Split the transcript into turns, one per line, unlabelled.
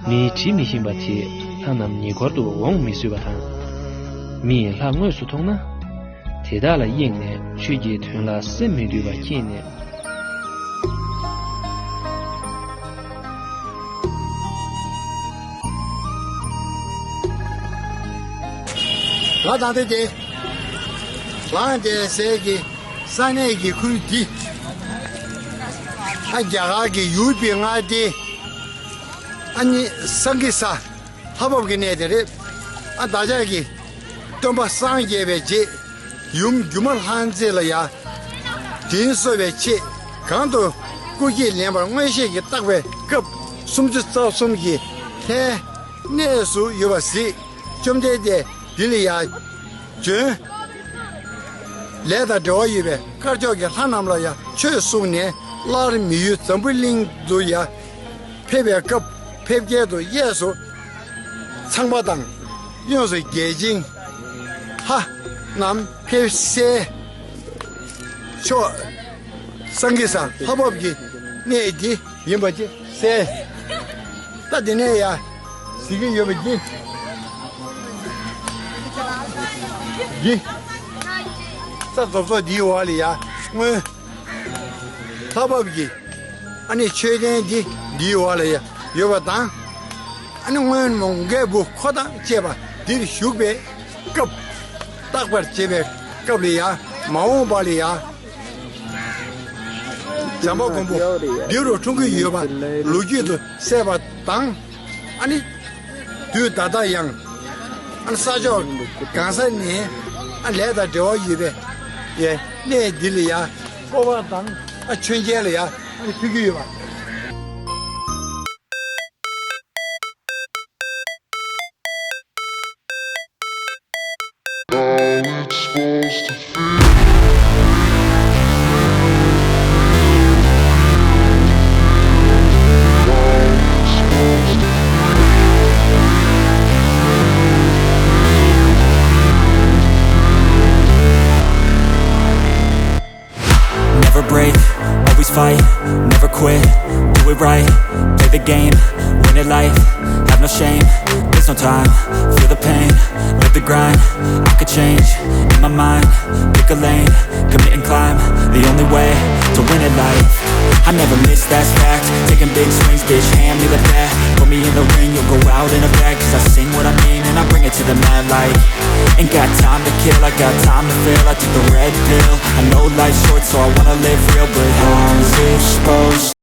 mi chi mi himba ti tanam ni gordo wong mi suba tan mi la ngoi su tong na teda la ying ne chu ji thun la sem mi du ba kin ne
la da de la de se gi sa ne gi ku di a ja gi yu bi nga di 아니 성기사 합업기네들이 아 다자기 좀바 상계베지 융규만 한제라야 진소베치 강도 꾸기 렘버 원시기 딱베 급 숨지서 숨기 해 내수 요바시 좀데데 딜리야 제 레다 도이베 카르조기 하남라야 최수네 라르 미유 점블링도야 페베급 폐계도 예수 창마당 연수 계징 하남 폐세 저 성기사 합업기 내디 연바지 세 따디네야 지금 여바지 기 사도서 디와리야 뭐 합업기 아니 최대디 디와리야 요바당 아니 원 몽게 부 코다 제바 딜 슈베 급 딱버 제베 급리야 마오발이야 잠보 공부 디로 중국 요바 루지도 세바 당 아니 두 다다양 안 사죠 간사니 안 레다 저 이베 예네 딜이야 오바당 아 춘제리야 아니 비교요바
Supposed to feel.
Never break, always fight, never quit, do it right, play the game, win it life, have no shame, there's no time, feel the pain, live the grind, I could change, in my mind, pick a lane, commit and climb, the only way to win at life. I never miss, that's fact, taking big swings, bitch, hand me the bat, put me in the ring, you'll go out in a bag, cause I sing what I mean and I bring it to the mad light. Ain't got time to kill, I got time to feel, I took the red pill, I know life's short so I wanna live real, but how's it supposed